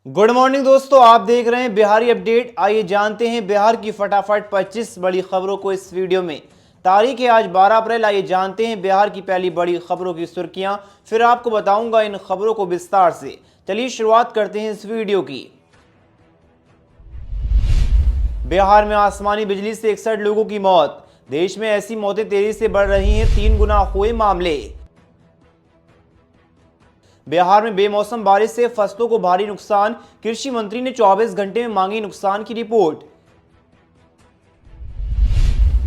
Good morning दोस्तों, आप देख रहे हैं बिहारी अपडेट। आइए जानते हैं बिहार की फटाफट 25 बड़ी खबरों को इस वीडियो में। तारीख है आज 12 अप्रैल। आइए जानते हैं बिहार की पहली बड़ी खबरों की सुर्खियां, फिर आपको बताऊंगा इन खबरों को विस्तार से। चलिए शुरुआत करते हैं इस वीडियो की। बिहार में आसमानी बिजली से 61 लोगों की मौत। देश में ऐसी मौतें तेजी से बढ़ रही हैं, 3 गुना हुए मामले। बिहार में बेमौसम बारिश से फसलों को भारी नुकसान। कृषि मंत्री ने 24 घंटे में मांगी नुकसान की रिपोर्ट।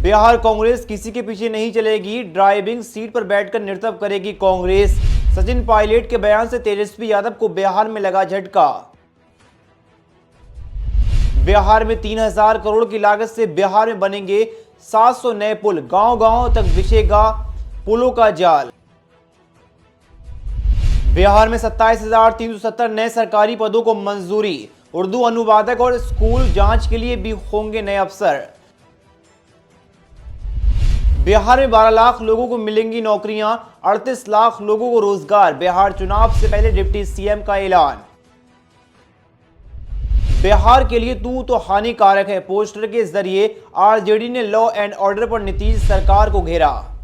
बिहार कांग्रेस किसी के पीछे नहीं चलेगी, ड्राइविंग सीट पर बैठकर नृत्य करेगी कांग्रेस। सचिन पायलट के बयान से तेजस्वी यादव को बिहार में लगा झटका। बिहार में 3000 करोड़ की लागत से बिहार में बनेंगे 700 नए पुल। गांव-गांव तक बिछेगा पुलों का जाल। बिहार में 27,370 नए सरकारी पदों को मंजूरी। उर्दू अनुवादक और स्कूल जांच के लिए भी होंगे नए अफसर। बिहार में 12 लाख लोगों को मिलेंगी नौकरियां, 38 लाख लोगों को रोजगार। बिहार चुनाव से पहले डिप्टी सीएम का ऐलान। बिहार के लिए तू तो हानिकारक है, पोस्टर के जरिए आरजेडी ने लॉ एंड ऑर्डर पर नीतीश सरकार को घेरा।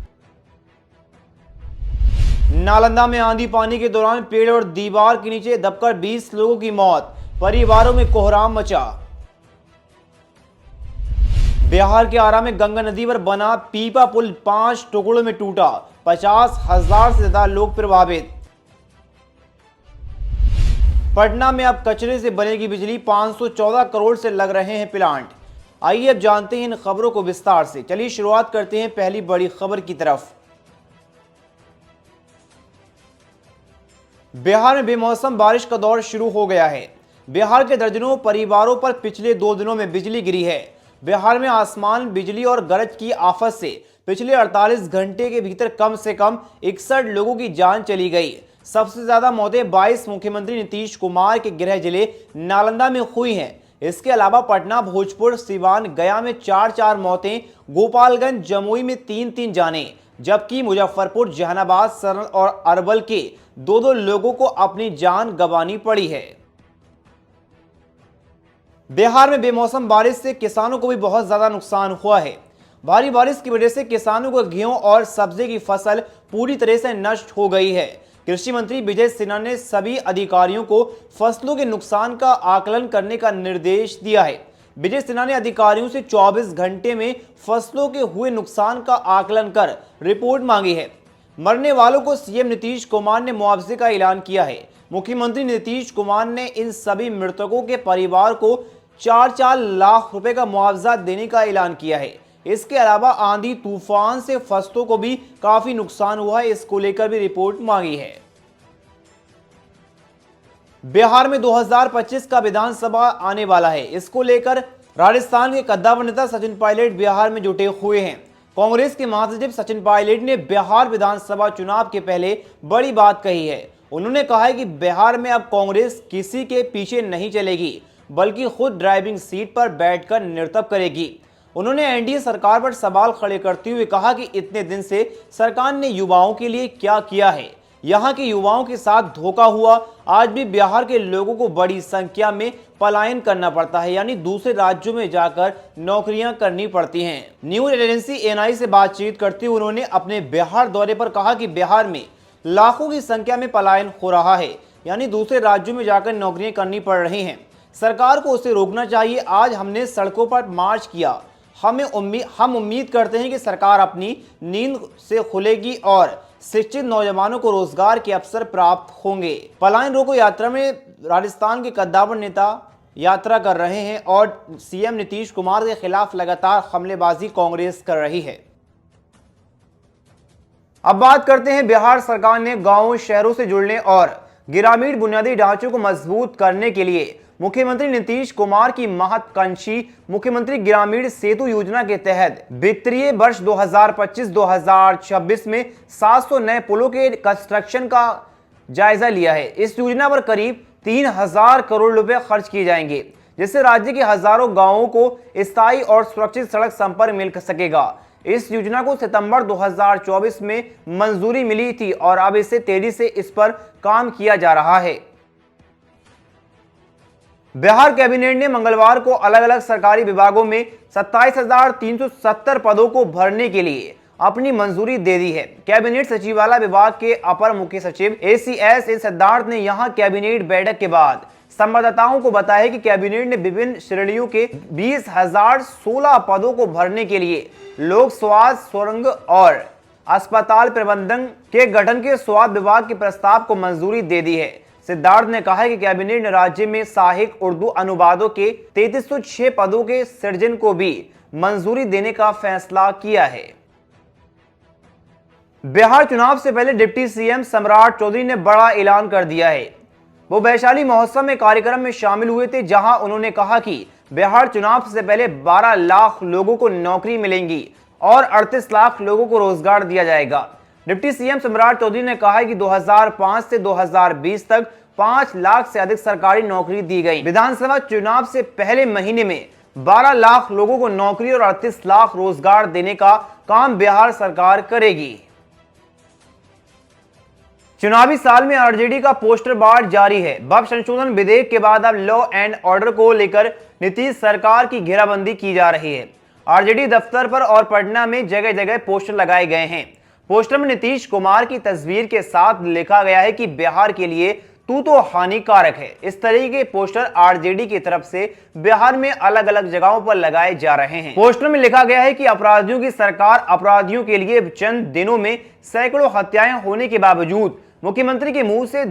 नालंदा में आंधी पानी के दौरान पेड़ और दीवार के नीचे दबकर 20 लोगों की मौत, परिवारों में कोहराम मचा। बिहार के आरा में गंगा नदी पर बना पीपा पुल 5 टुकड़ों में टूटा, 50,000 से ज्यादा लोग प्रभावित। पटना में अब कचरे से बनेगी बिजली, 514 करोड़ से लग रहे हैं प्लांट। आइए अब जानते हैं इन खबरों को विस्तार से। चलिए शुरुआत करते हैं पहली बड़ी खबर की तरफ। बिहार में बेमौसम बारिश का दौर शुरू हो गया है। बिहार के दर्जनों परिवारों पर पिछले 2 दिनों में बिजली गिरी है। बिहार में आसमान बिजली और गरज की आफत से पिछले 48 घंटे के भीतर कम से कम 61 लोगों की जान चली गई। सबसे ज्यादा मौतें 22 मुख्यमंत्री नीतीश कुमार के गृह जिले नालंदा में हुई हैं। इसके अलावा पटना, भोजपुर, सिवान, गया में 4-4 मौतें, गोपालगंज, जमुई में 3-3 जाने, जबकि मुजफ्फरपुर, जहानाबाद, सरन और अरवल के 2-2 लोगों को अपनी जान गंवानी पड़ी है। बिहार में बेमौसम बारिश से किसानों को भी बहुत ज्यादा नुकसान हुआ है। भारी बारिश की वजह से किसानों को गेहूं और सब्जी की फसल पूरी तरह से नष्ट हो गई है। कृषि मंत्री विजय सिन्हा ने सभी अधिकारियों को फसलों के नुकसान का आकलन करने का निर्देश दिया है। विजय सिन्हा ने अधिकारियों से 24 घंटे में फसलों के हुए नुकसान का आकलन कर रिपोर्ट मांगी है। मरने वालों को सीएम नीतीश कुमार ने मुआवजे का ऐलान किया है। मुख्यमंत्री नीतीश कुमार ने इन सभी मृतकों के परिवार को 4-4 लाख रुपए का मुआवजा देने का ऐलान किया है। इसके अलावा आंधी तूफान से फसलों को भी काफी नुकसान हुआ है, इसको लेकर भी रिपोर्ट मांगी है। बिहार में 2025 का विधानसभा आने वाला है। इसको लेकर राजस्थान के कद्दावर नेता सचिन पायलट बिहार में जुटे हुए हैं। कांग्रेस के महासचिव सचिन पायलट ने बिहार विधानसभा चुनाव के पहले बड़ी बात कही है। उन्होंने कहा है कि बिहार में अब कांग्रेस किसी के पीछे नहीं चलेगी, बल्कि खुद ड्राइविंग सीट पर बैठकर नृत्य करेगी। उन्होंने एनडीए सरकार पर सवाल खड़े करते हुए कहा कि इतने दिन से सरकार ने युवाओं के लिए क्या किया है। यहाँ के युवाओं के साथ धोखा हुआ। आज भी बिहार के लोगों को बड़ी संख्या में पलायन करना पड़ता है, यानी दूसरे राज्यों में जाकर नौकरियां करनी पड़ती हैं। न्यूज एजेंसी एएनआई से बातचीत करते हुए उन्होंने अपने बिहार दौरे पर कहा कि बिहार में लाखों की संख्या में पलायन हो रहा है, यानी दूसरे राज्यों में जाकर नौकरियां करनी पड़ रही हैं। सरकार को उसे रोकना चाहिए। आज हमने सड़कों पर मार्च किया। हम उम्मीद करते हैं कि सरकार अपनी नींद से खुलेगी और शिक्षित नौजवानों को रोजगार के अवसर प्राप्त होंगे। पलायन रोको यात्रा में राजस्थान के कद्दावर नेता यात्रा कर रहे हैं और सीएम नीतीश कुमार के खिलाफ लगातार हमलेबाजी कांग्रेस कर रही है। अब बात करते हैं बिहार सरकार ने गांवों शहरों से जुड़ने और ग्रामीण बुनियादी ढांचे को मजबूत करने के लिए मुख्यमंत्री नीतीश कुमार की महत्वाकांक्षी मुख्यमंत्री ग्रामीण सेतु योजना के तहत वित्तीय वर्ष 2025-2026 में 700 नए पुलों के कंस्ट्रक्शन का जायजा लिया है। इस योजना पर करीब 3000 करोड़ रुपए खर्च किए जाएंगे, जिससे राज्य के हजारों गांवों को स्थायी और सुरक्षित सड़क संपर्क मिल सकेगा। इस योजना को सितंबर 2024 में मंजूरी मिली थी और अब इसे तेजी से इस पर काम किया जा रहा है। बिहार कैबिनेट ने मंगलवार को अलग अलग सरकारी विभागों में 27,370 पदों को भरने के लिए अपनी मंजूरी दे दी है। कैबिनेट सचिवालय विभाग के अपर मुख्य सचिव ACS सिद्धार्थ ने यहां कैबिनेट बैठक के बाद संवाददाताओं को बताया कि कैबिनेट ने विभिन्न श्रेणियों के 20,016 पदों को भरने के लिए लोक स्वास्थ्य, सुरंग और अस्पताल प्रबंधन के गठन के स्वास्थ्य विभाग के प्रस्ताव को मंजूरी दे दी है। सिद्धार्थ ने कहा कि कैबिनेट ने राज्य में सहायक उर्दू अनुवादों के 3306 पदों के सृजन को भी मंजूरी देने का फैसला किया है। बिहार चुनाव से पहले डिप्टी CM सम्राट चौधरी ने बड़ा ऐलान कर दिया है। वो वैशाली महोत्सव में कार्यक्रम में शामिल हुए थे, जहां उन्होंने कहा कि बिहार चुनाव से पहले 12 लाख लोगों को नौकरी मिलेंगी और 38 लाख लोगों को रोजगार दिया जाएगा। डिप्टी CM सम्राट चौधरी ने कहा है कि 2005 से 2020 तक 5 लाख से अधिक सरकारी नौकरी दी गई। विधानसभा चुनाव से पहले महीने में 12 लाख लोगों को नौकरी और 38 लाख रोजगार देने का काम बिहार सरकार करेगी। चुनावी साल में आरजेडी का पोस्टर बाढ़ जारी है। बफ संशोधन विधेयक के बाद अब लॉ एंड ऑर्डर को लेकर नीतीश सरकार की घेराबंदी की जा रही है। आरजेडी दफ्तर पर और पटना में जगह जगह पोस्टर लगाए गए हैं। पोस्टर में नीतीश कुमार की तस्वीर के साथ लिखा गया है कि बिहार के लिए तू तो हानिकारक है। इस तरह के पोस्टर आरजेडी की तरफ से बिहार में अलग अलग जगहों पर लगाए जा रहे हैं। पोस्टर में लिखा गया है कि अपराधियों की सरकार, अपराधियों के लिए चंद दिनों में सैकड़ों हत्याएं होने के बावजूद मुख्यमंत्री के मुंह से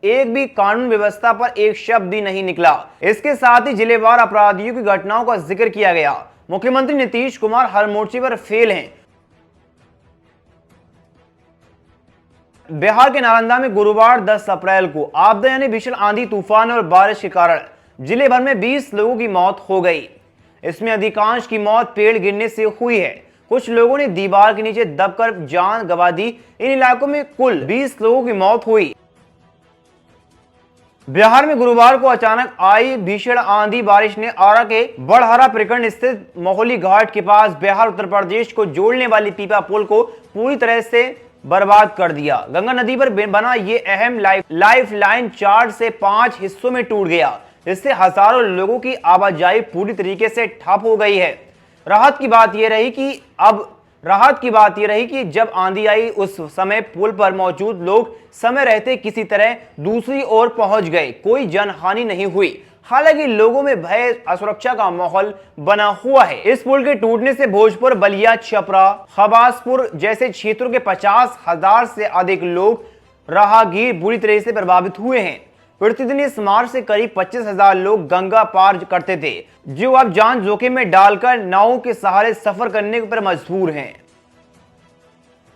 एक भी कानून व्यवस्था पर एक शब्द भी नहीं निकला। इसके साथ ही जिलेवार अपराधियों की घटनाओं का जिक्र किया गया। मुख्यमंत्री नीतीश कुमार हर मोर्चे पर फेल हैं। बिहार के नालंदा में गुरुवार 10 अप्रैल को आपदा यानी भीषण आंधी तूफान और बारिश के कारण जिले भर में 20 लोगों की मौत हो गई। इसमें अधिकांश की मौत पेड़ गिरने से हुई है। कुछ लोगों ने दीवार के नीचे दबकर जान गंवा दी। इन इलाकों में कुल 20 लोगों की मौत हुई। बिहार में गुरुवार को अचानक आई भीषण आंधी बारिश ने आरा के बड़हरा प्रखंड स्थित मोहली घाट के पास बिहार उत्तर प्रदेश को जोड़ने वाली पीपा पुल को पूरी तरह से बर्बाद कर दिया। गंगा नदी पर बना ये अहम लाइफ लाइन 4 से 5 हिस्सों में टूट गया, जिससे हजारों लोगों की आवाजाही पूरी तरीके से ठप हो गई है। राहत की बात यह रही कि जब आंधी आई उस समय पुल पर मौजूद लोग समय रहते किसी तरह दूसरी ओर पहुंच गए। कोई जनहानि नहीं हुई। हालांकि लोगों में भय, असुरक्षा का माहौल बना हुआ है। इस पुल के टूटने से भोजपुर, बलिया, छपरा, खबासपुर जैसे क्षेत्रों के 50,000 से अधिक लोग, राहगीर बुरी तरह से प्रभावित हुए हैं। प्रतिदिन इस मार्ग से करीब 25,000 लोग गंगा पार करते थे, जो अब जान जोखिम में डालकर नावों के सहारे सफर करने पर मजबूर हैं।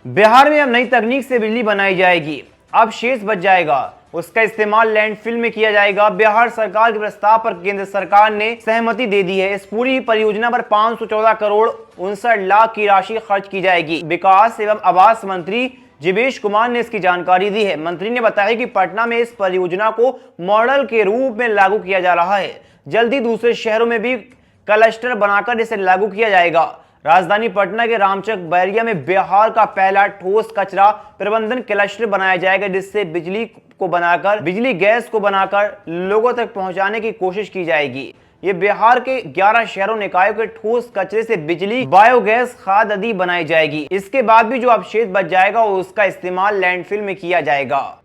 बिहार में अब नई तकनीक से बिजली बनाई जाएगी। अब शेष बच जाएगा, उसका इस्तेमाल लैंडफिल में किया जाएगा। बिहार सरकार के प्रस्ताव पर केंद्र सरकार ने सहमति दे दी है। इस पूरी परियोजना पर 514 करोड़ 59 लाख की राशि खर्च की जाएगी। विकास एवं आवास मंत्री जीवेश कुमार ने इसकी जानकारी दी है। मंत्री ने बताया कि पटना में इस परियोजना को मॉडल के रूप में लागू किया जा रहा है। जल्दी दूसरे शहरों में भी क्लस्टर बनाकर इसे लागू किया जाएगा। राजधानी पटना के रामचक बैरिया में बिहार का पहला ठोस कचरा प्रबंधन क्लस्टर बनाया जाएगा, जिससे बिजली गैस को बनाकर लोगों तक पहुंचाने की कोशिश की जाएगी। ये बिहार के 11 शहरों निकायों के ठोस कचरे से बिजली, बायोगैस, खाद आदि बनाई जाएगी। इसके बाद भी जो अवशेष बच जाएगा उसका इस्तेमाल लैंडफिल में किया जाएगा।